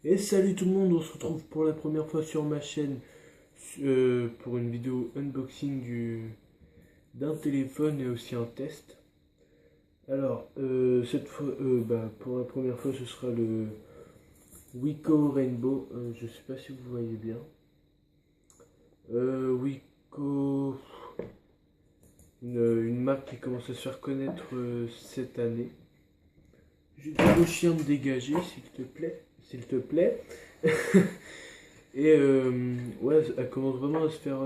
Et salut tout le monde, on se retrouve pour la première fois sur ma chaîne pour une vidéo unboxing d'un téléphone et aussi un test. Alors, cette fois, pour la première fois, ce sera le Wiko Rainbow. Je sais pas si vous voyez bien. Wiko, une marque qui commence à se faire connaître cette année. Je dis au chien de dégager, s'il te plaît. S'il te plaît. Et ouais, elle commence vraiment à se faire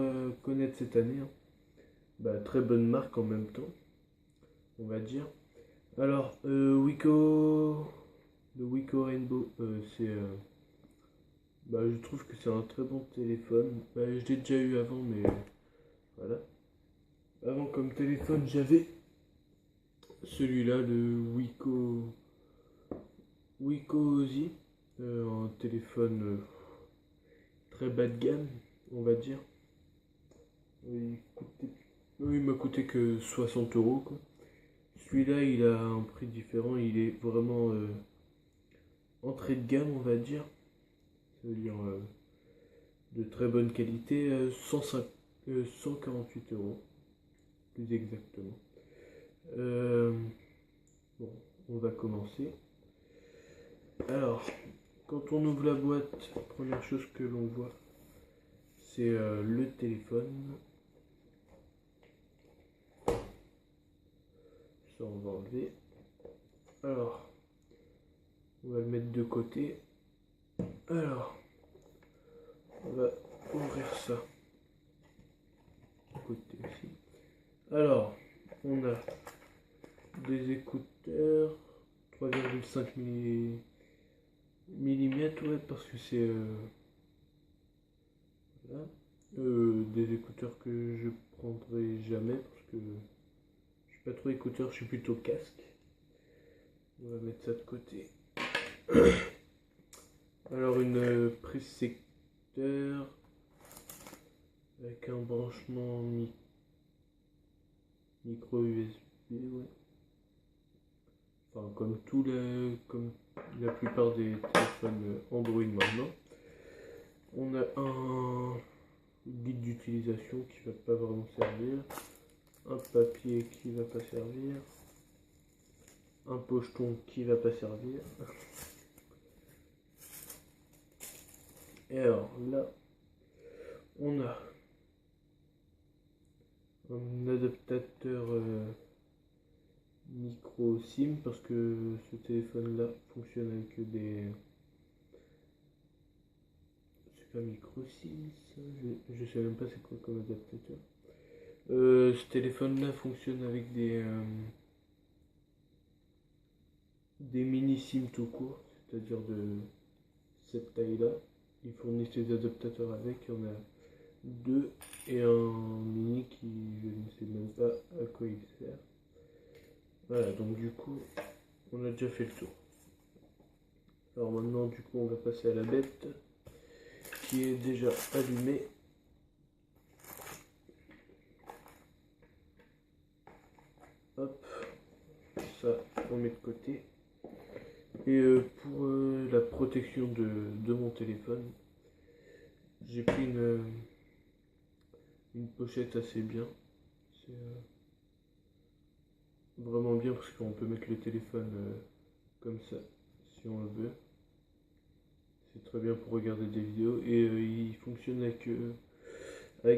connaître cette année, hein. Très bonne marque en même temps, on va dire. Alors, le Wiko Rainbow, je trouve que c'est un très bon téléphone. Je l'ai déjà eu avant, mais voilà. Avant comme téléphone, j'avais celui-là, le Wiko Ozzy, un téléphone très bas de gamme, on va dire. Il coûtait- il m'a coûté que 60 euros, quoi. Celui-là, il a un prix différent, il est vraiment entrée de gamme, on va dire. Ça veut dire de très bonne qualité, 148 euros, plus exactement. Euh, bon, on va commencer. Alors, quand on ouvre la boîte, la première chose que l'on voit, c'est le téléphone. Ça, on va enlever. Alors, on va le mettre de côté. Alors, on va ouvrir ça. De côté aussi. Alors, on a des écouteurs 3,5 mm, ouais, parce que c'est voilà. Des écouteurs que je prendrai jamais parce que je suis pas trop écouteur, je suis plutôt casque. On va mettre ça de côté. Alors une prise secteur avec un branchement micro USB, ouais. Enfin comme la plupart des téléphones Android maintenant. On a un guide d'utilisation qui va pas vraiment servir, un papier qui va pas servir, un pocheton qui va pas servir. Et alors là, on a un adaptateur micro SIM parce que ce téléphone là fonctionne avec des... C'est pas micro SIM ça, je sais même pas c'est quoi comme adaptateur. Ce téléphone là fonctionne avec des mini SIM tout court, c'est-à-dire de cette taille là. Ils fournissent des adaptateurs avec, il y en a deux et un mini qui je ne sais même pas à quoi il sert. Voilà, donc du coup on a déjà fait le tour. Alors maintenant du coup on va passer à la bête qui est déjà allumée. Hop, ça on met de côté. Et pour la protection de mon téléphone, j'ai pris une pochette assez bien. C'est vraiment bien parce qu'on peut mettre le téléphone comme ça si on le veut. C'est très bien pour regarder des vidéos et il fonctionne avec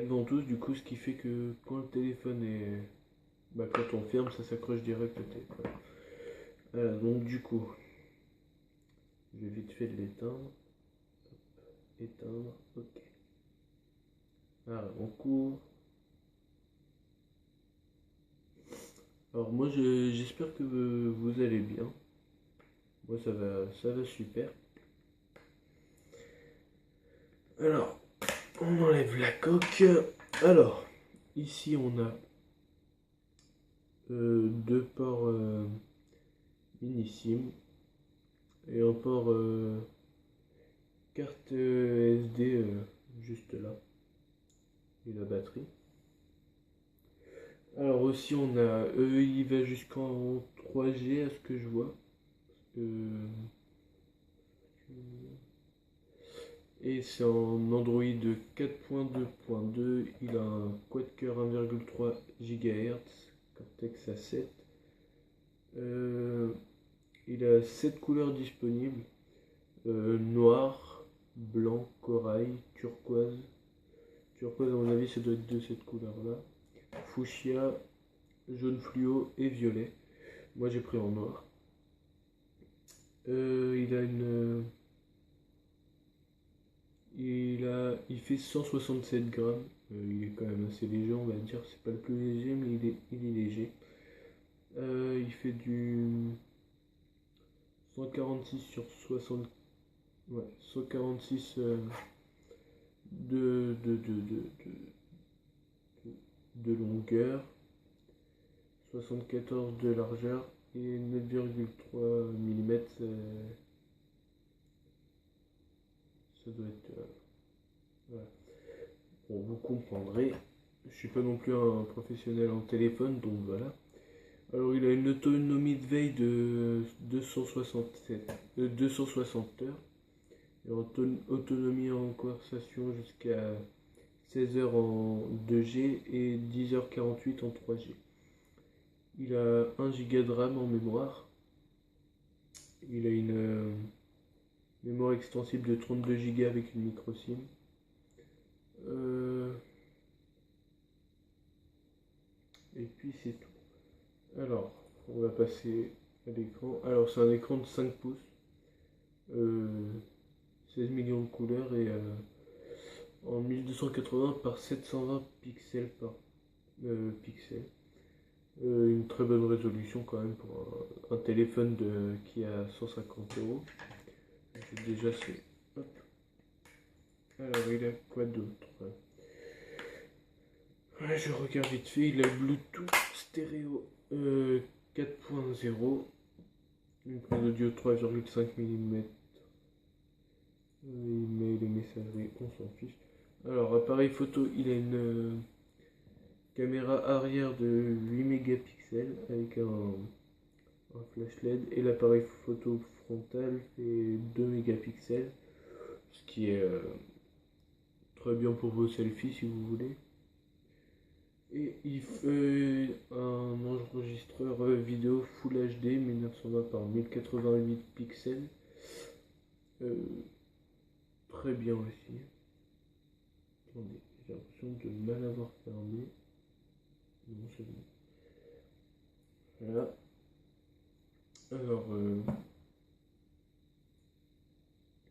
ventouse, du coup, ce qui fait que quand le téléphone est... quand on ferme, ça s'accroche direct au téléphone. Voilà, donc du coup, je vais vite fait de l'éteindre. Éteindre, ok. Voilà, on court. Alors moi, j'espère que vous allez bien. Moi, ça va super. Alors, on enlève la coque. Alors, ici, on a deux ports mini SIM et un port carte SD juste là et la batterie. Alors aussi on a il va jusqu'en 3G à ce que je vois. Et c'est en Android 4.2.2. Il a un quad-core 1,3 GHz, Cortex A7. Il a 7 couleurs disponibles. Noir, blanc, corail, turquoise. Turquoise, à mon avis, ça doit être de cette couleur-là. Fuchsia, jaune fluo et violet. Moi, j'ai pris en noir. Il fait 167 grammes. Il est quand même assez léger, on va dire. C'est pas le plus léger, mais il est léger. Il fait du 146 sur 60. Ouais, 146 de longueur, 74 de largeur et 9,3 mm. Ça doit être. Voilà. Bon, vous comprendrez. Je suis pas non plus un professionnel en téléphone, donc voilà. Alors, il a une autonomie de veille de 260 heures. Et autonomie en conversation jusqu'à 16 heures en 2G et 10h48 en 3G. Il a 1 Go de RAM en mémoire. Il a une mémoire extensible de 32 Go avec une micro SIM. Et puis c'est tout. Alors, on va passer à l'écran. Alors, c'est un écran de 5 pouces. 16 millions de couleurs et en 1280 par 720 pixels par pixel. Une très bonne résolution quand même pour un téléphone qui a 150 euros. Déjà c'est... Hop. Alors il a quoi d'autre? Ouais, je regarde vite fait, il a Bluetooth stéréo 4.0, une prise audio 3,5 mm. Il met les messageries, on s'en fiche. Alors appareil photo, il a une caméra arrière de 8 mégapixels avec un flash LED et l'appareil photo frontal fait 2 mégapixels, ce qui est très bien pour vos selfies si vous voulez. Et il fait un enregistreur vidéo Full HD 1920 par 1088 pixels. Très bien aussi. Attendez, j'ai l'impression de mal avoir fermé. Non, c'est bon. Voilà. Alors,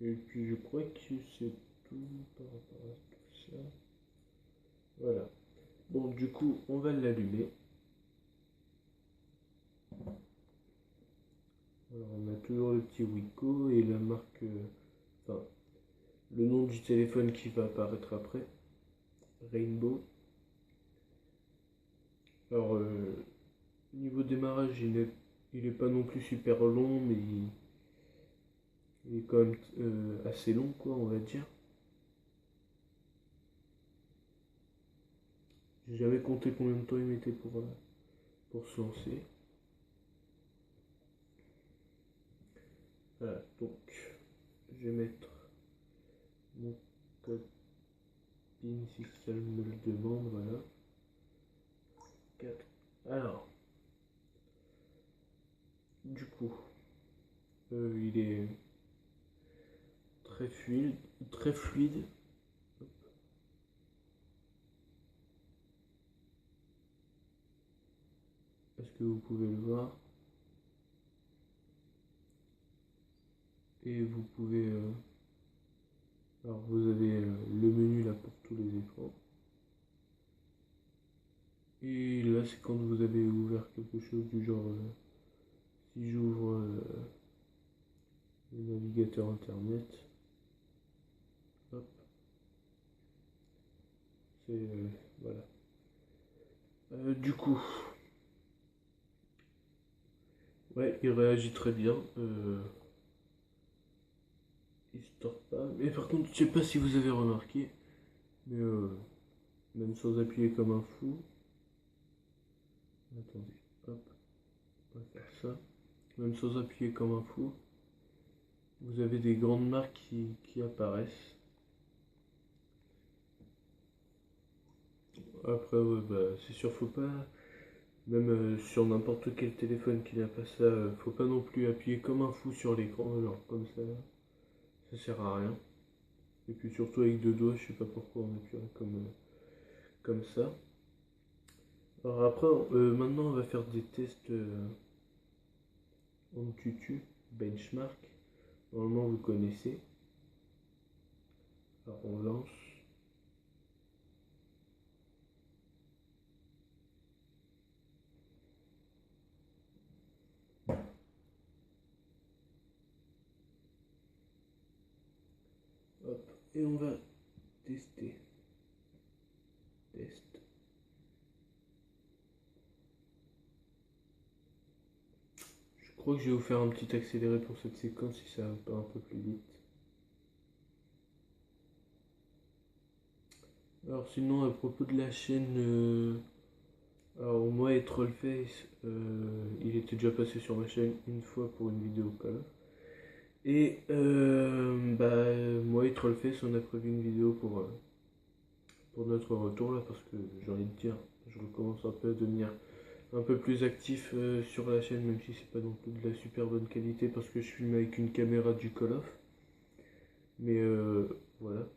et puis je crois que c'est tout par rapport à tout ça. Voilà. Bon, du coup, on va l'allumer. Alors, on a toujours le petit Wiko et la marque, enfin, le nom du téléphone qui va apparaître après, Rainbow. Alors, niveau démarrage, il est pas non plus super long, mais il est quand même assez long, quoi, on va dire. J'ai jamais compté combien de temps il mettait pour se lancer. Voilà, donc je vais mettre mon code PIN si ça me le demande, voilà. 4. Alors, du coup, il est très fluide, très fluide. Est-ce que vous pouvez le voir? Et vous pouvez... alors vous avez le menu là pour tous les écrans. Et là c'est quand vous avez ouvert quelque chose du genre... si j'ouvre le navigateur internet. Hop. C'est... voilà. Du coup... ouais, il réagit très bien. Il se tord pas. Mais par contre, je sais pas si vous avez remarqué, mais même sans appuyer comme un fou. Attendez, hop, on va faire ça. Même sans appuyer comme un fou, vous avez des grandes marques qui apparaissent. Après, ouais, bah, c'est sûr, faut pas, même sur n'importe quel téléphone qui n'a pas ça, faut pas non plus appuyer comme un fou sur l'écran, genre comme ça sert à rien. Et puis surtout avec deux doigts, je sais pas pourquoi on appuie comme ça. Alors après, maintenant on va faire des tests en tutu, benchmark. Normalement vous connaissez. Alors on lance. Hop. Et on va tester. Test. Je crois que je vais vous faire un petit accéléré pour cette séquence si ça va pas un peu plus vite. Alors sinon à propos de la chaîne, alors moi et Trollface, il était déjà passé sur ma chaîne une fois pour une vidéo Call of. Et bah, moi et Trollface on a prévu une vidéo pour notre retour là parce que j'ai envie de dire, je recommence un peu à devenir un peu plus actif sur la chaîne même si c'est pas non plus de la super bonne qualité parce que je filme avec une caméra du Call of. Mais voilà.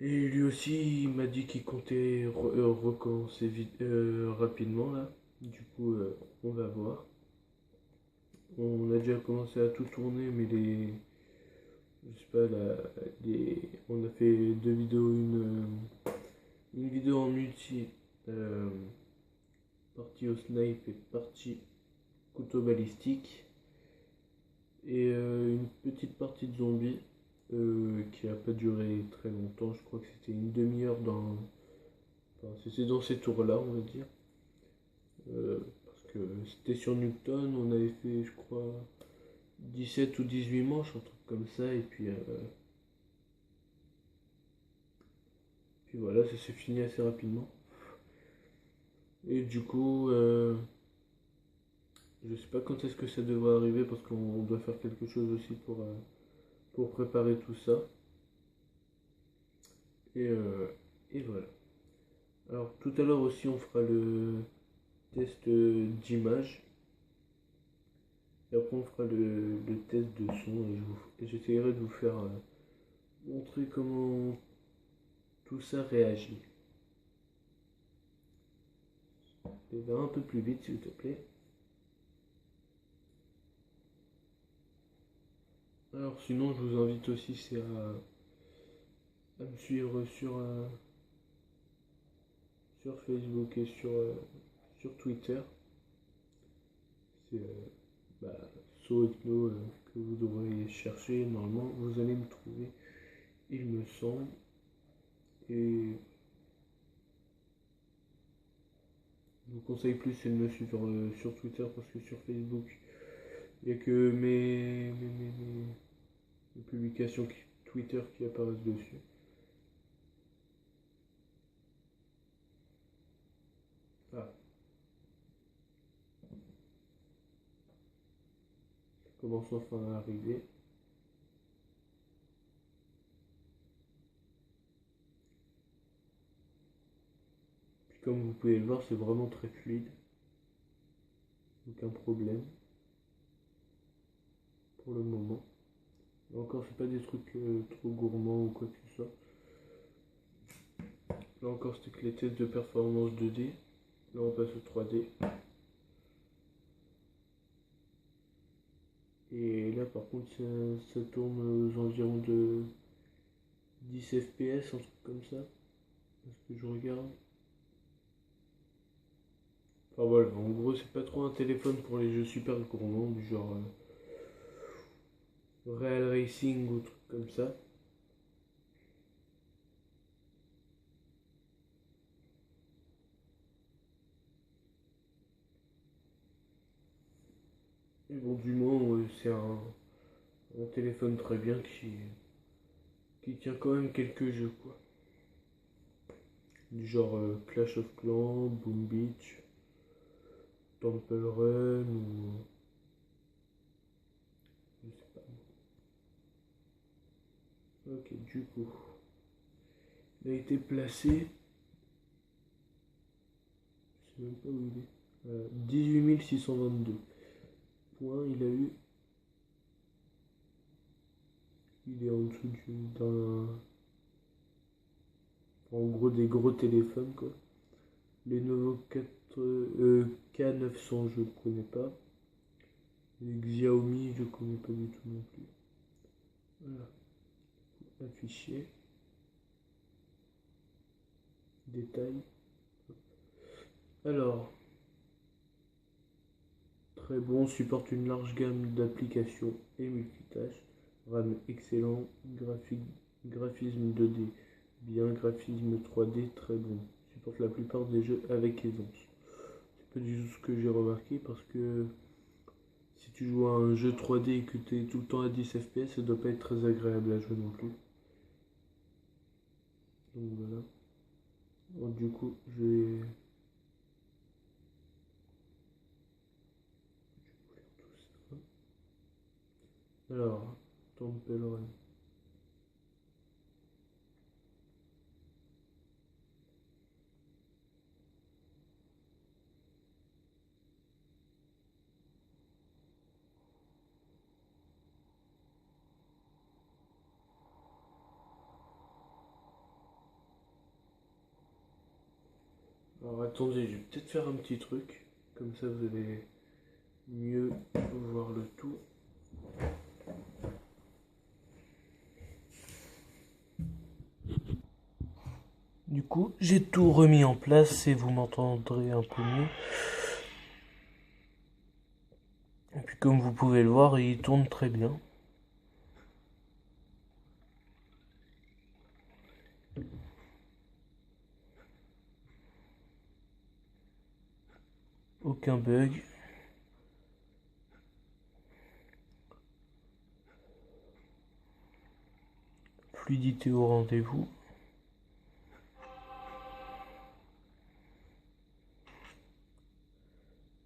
Et lui aussi, il m'a dit qu'il comptait recommencer rapidement là. Du coup, on va voir. On a déjà commencé à tout tourner, mais je sais pas, on a fait deux vidéos, une vidéo en multi, euh, partie au snipe et partie couteau balistique, et une petite partie de zombies qui a pas duré très longtemps. Je crois que c'était une demi-heure enfin, c'était dans ces tours-là, on va dire. Parce que c'était sur Newton, on avait fait, je crois, 17 ou 18 manches, un truc comme ça, et puis voilà, ça s'est fini assez rapidement. Et du coup, je sais pas quand est-ce que ça devrait arriver, parce qu'on doit faire quelque chose aussi pour préparer tout ça. Et, euh, et voilà. Alors tout à l'heure aussi, on fera le test d'image. Et après, on fera le test de son, et j'essaierai de vous faire montrer comment tout ça réagit. Et va un peu plus vite, s'il te plaît. Alors sinon, je vous invite aussi c'est à me suivre sur Facebook et sur Twitter. C'est bah, SoEcno que vous devriez chercher. Normalement, vous allez me trouver, il me semble. Et je vous conseille plus c'est de me suivre sur Twitter parce que sur Facebook, il n'y a que mes publications Twitter qui apparaissent dessus. Ah, ça commence enfin à arriver. Puis comme vous pouvez le voir, c'est vraiment très fluide. Aucun problème pour le moment. Et encore, c'est pas des trucs trop gourmands ou quoi que ce soit. Là encore, c'était que les tests de performance 2D. Là, on passe au 3D. Et là, par contre, ça tourne aux environs de 10 FPS, un truc comme ça. Parce que je regarde. Enfin voilà, en gros, c'est pas trop un téléphone pour les jeux super gourmands, du genre Real Racing ou trucs comme ça. Et bon, du moins, c'est un téléphone très bien qui tient quand même quelques jeux, quoi. Du genre Clash of Clans, Boom Beach, Temple Run ou. Je sais pas. Ok, du coup, il a été placé. sais même pas où il est. 18 622 points il a eu. Il est en dessous d'un. En gros, des gros téléphones, quoi. Les Lenovo K900, je ne connais pas. Les Xiaomi, je ne connais pas du tout non plus. Voilà. Affiché. Détail. Alors, très bon, supporte une large gamme d'applications et multitâches. RAM excellent, graphisme 2D bien, graphisme 3D très bon. Supporte la plupart des jeux avec aisance. C'est pas du tout ce que j'ai remarqué parce que si tu joues à un jeu 3D et que tu es tout le temps à 10 FPS, ça doit pas être très agréable à jouer non plus. Donc voilà. Bon, du coup, je vais tout ça. Alors, Temple Run. Alors attendez, je vais peut-être faire un petit truc. Comme ça, vous allez mieux voir le tout. Du coup, j'ai tout remis en place et vous m'entendrez un peu mieux. Et puis comme vous pouvez le voir, il tourne très bien. Aucun bug. Fluidité au rendez-vous.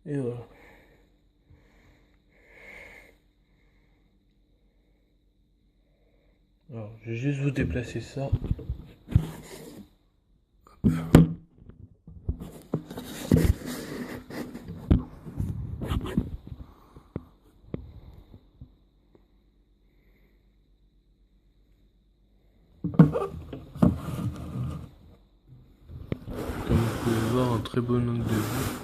Et voilà. Alors, je vais juste vous déplacer ça. Comme vous pouvez voir, un très bon angle de vue.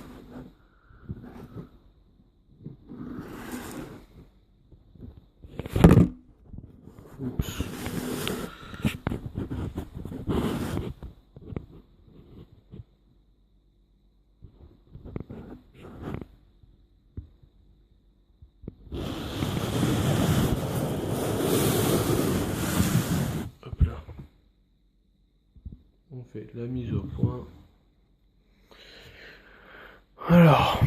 Oups. Hop là. On fait la mise au point. Alors.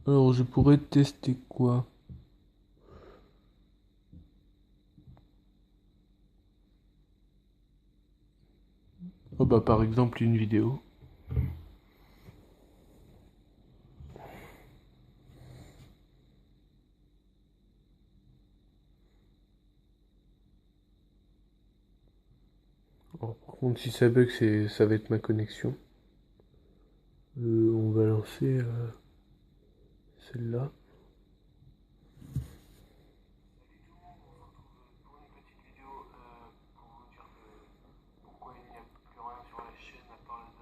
Alors, je pourrais tester quoi? Oh bah par exemple une vidéo. Alors, par contre si ça bug ça va être ma connexion. On va lancer celle-là.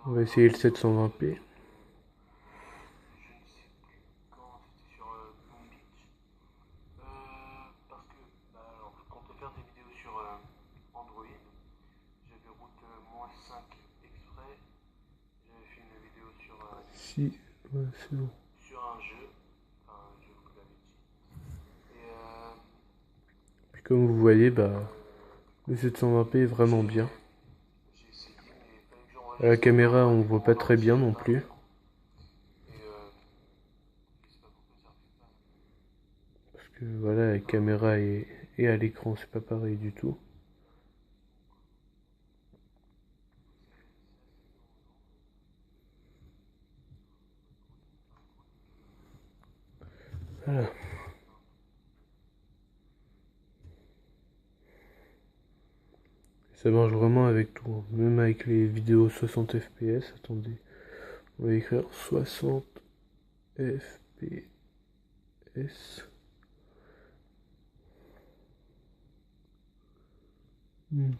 On va essayer le 720p. Si, ouais, c'est bon. Puis comme vous voyez, bah, le 720p est vraiment bien. À la caméra, on voit pas très bien non plus. Parce que voilà, la caméra et à l'écran, c'est pas pareil du tout. Voilà. Ça marche vraiment avec tout, hein. Même avec les vidéos 60 fps. Attendez, on va écrire 60 fps. Hmm.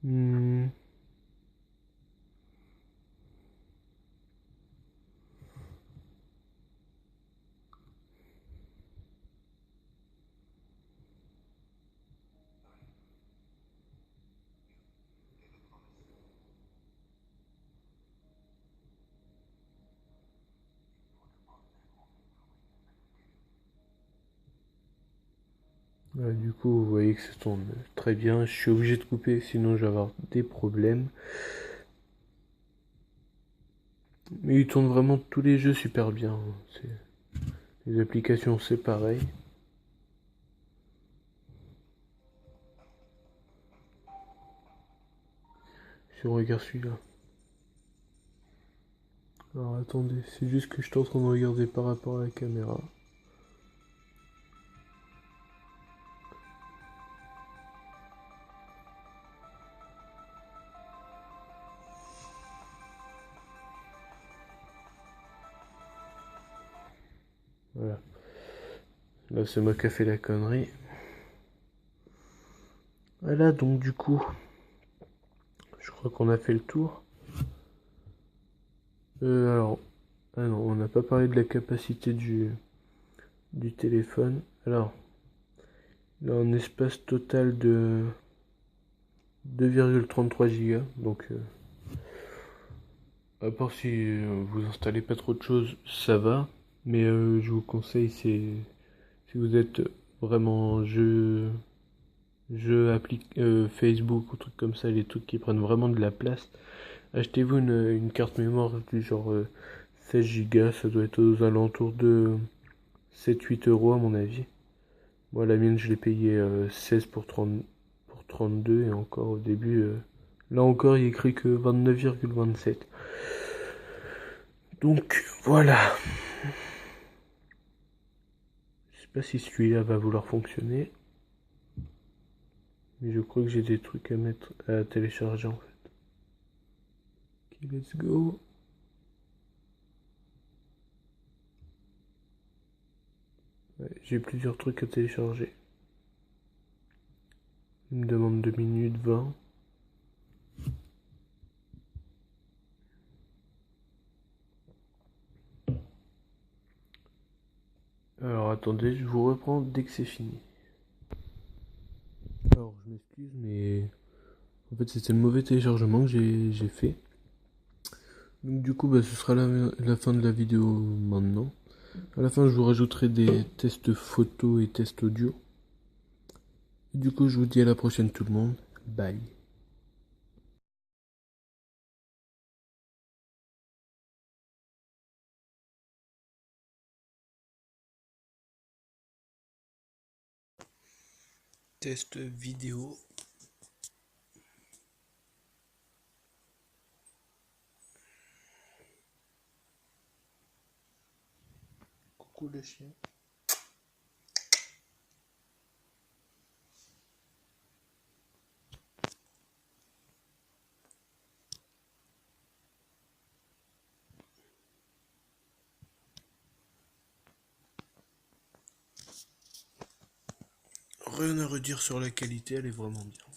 Hmm. Ouais, du coup, vous voyez que ça tourne très bien. Je suis obligé de couper, sinon je vais avoir des problèmes. Mais il tourne vraiment tous les jeux super bien. Les applications, c'est pareil. Si on regarde celui-là. Alors attendez, c'est juste que je suis en train de regarder par rapport à la caméra. Voilà. Là, c'est moi qui a fait la connerie. Voilà, donc du coup, je crois qu'on a fait le tour. Alors, ah non, on n'a pas parlé de la capacité du téléphone. Alors, il a un espace total de 2,33 Go. Donc, à part si vous installez pas trop de choses, ça va. Mais je vous conseille, si vous êtes vraiment Facebook ou trucs comme ça, les trucs qui prennent vraiment de la place, achetez-vous une carte mémoire du genre 16 Go, ça doit être aux alentours de 7-8 € à mon avis. Moi la mienne je l'ai payé 16 pour 32 et encore au début, là encore il écrit que 29,27. Donc voilà. Je sais pas si celui-là va vouloir fonctionner. Mais je crois que j'ai des trucs à télécharger en fait. Ok, let's go. Ouais, j'ai plusieurs trucs à télécharger. Il me demande 2 minutes 20. Alors attendez, je vous reprends dès que c'est fini. Alors je m'excuse, mais en fait c'était le mauvais téléchargement que j'ai fait. Donc du coup, ce sera la fin de la vidéo maintenant. À la fin, je vous rajouterai des tests photo et tests audio. Et du coup, je vous dis à la prochaine tout le monde. Bye. Test vidéo. Coucou le chien. Rien à redire sur la qualité, elle est vraiment bien.